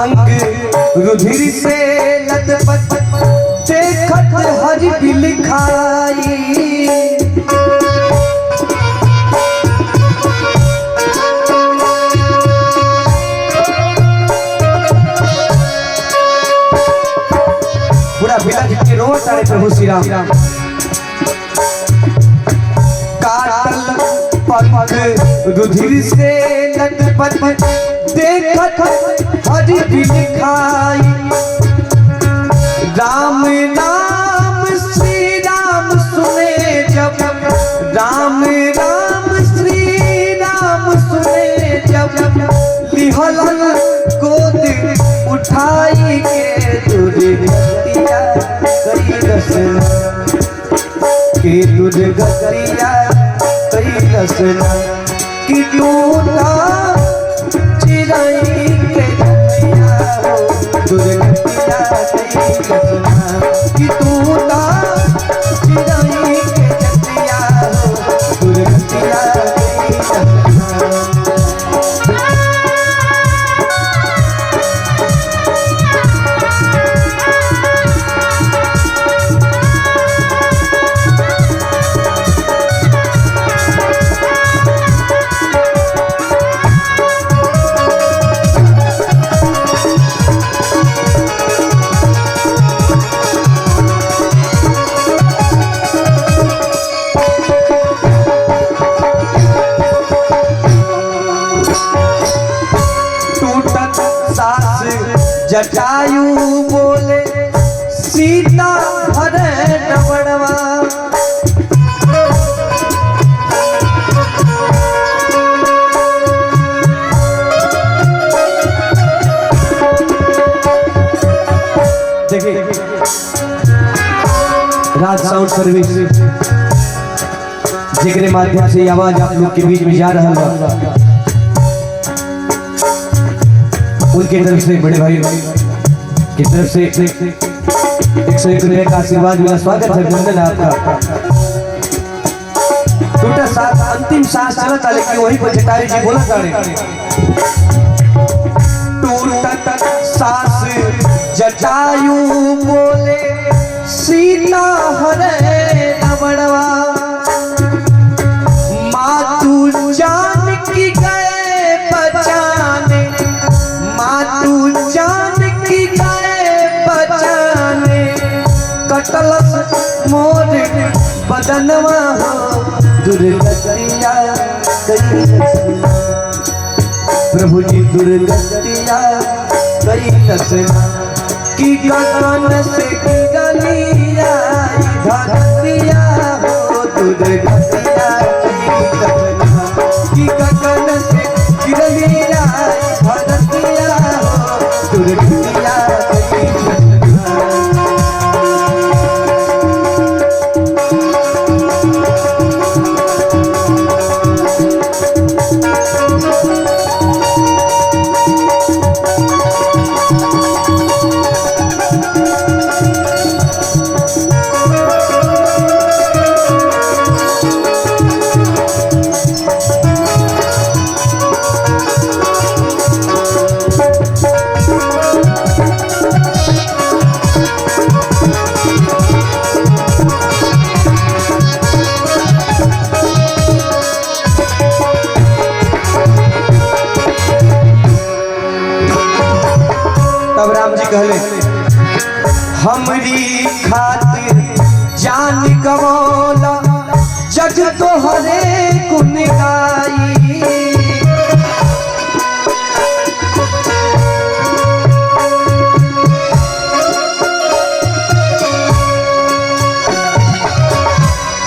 अंग रुधिर से लथपथ देखत हरि बिल खाई। पूरा बिलख के रोत आए प्रभु श्री राम। काटल पंख रुधिर से लथपथ देखत हरि बिल खाई। राम नाम श्री राम सुने जब, राम राम श्री राम सुने जब, लिहलन गोद उठाई के दुर्गतिया कई रसना, के दुर्गतिया कई रसना, कि टूटा चिराई के दुनिया हो दुर्गतिया कई रसना, कि टूटा चिराई के दुनिया हो दुर्गतिया कई रसना। जटायु बोले सीता हरे नवड़वा, देखिए राज साउंड सर्विस जिसके माध्यम से आवाज आप लोग के बीच में जा रहा है, उनकी तरफ से बड़े भाई की तरफ से 101 रुपये का आशीर्वाद मिला। स्वागत है, अभिनंदन आपका। टूटा सांस अंतिम सांस चला था, लेकिन वहीं पर जटायु जी बोला था, टूटा सांस जटायु बोले सीता हरे नवड़वा, मातु जानकी गए बचाने, मातु जानकी गए बचाने, कटलस मोर बदनवा हो दुर्गतिया कई रसना, प्रभु जी दुर्गतिया कई रसना, कि गगन से गिरलिया धरतिया हो दुर्गतिया कई रसना, कि गगन से गिरलिया धरतिया हो दुर्गतिया कई रसना। तब राम जी कहले हमरी खातिर जान गवाला जग तोहरे गुण गाई,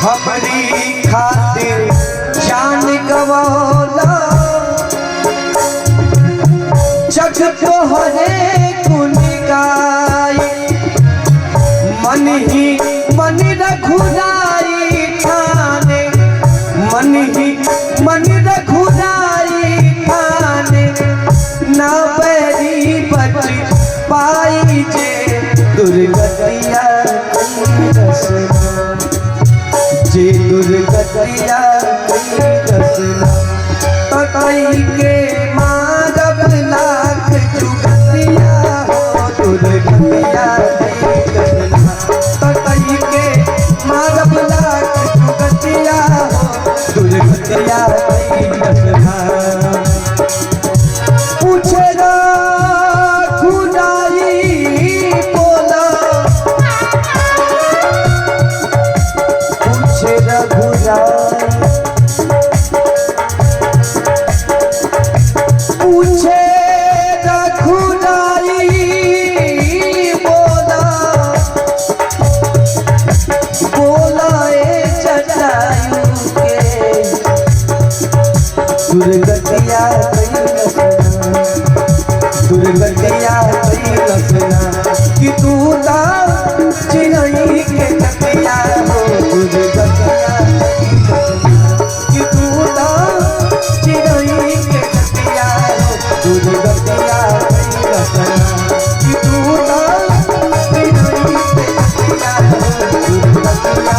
हमरी खातिर जान गवाला जग तोहरे गुण गाई, मन ही मन रघुराई ठाने, मन ही मन रघुराई ठाने, ना बैरी बच पाई जे दुर्गतिया कई रसना, जे दुर्गतिया कई रसना, तकई के मारब लाख जुगतिया दुर्गतिया लसना कि तू ता चिड़ई के कतिया हो दुर्गतिया कि तू ता चिड़ई के कतिया हो दुर्गतिया लसना कि तू ता चिड़ई के कतिया हो दुर्गतिया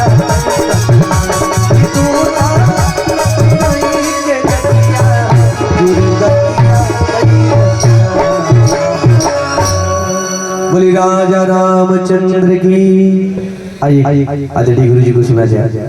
लसना कि तू ता चिड़ई के कतिया दुर्गतिया। बोली राजा रामचंद्र की। आइए आदरणीय गुरु जी को सुना जाए।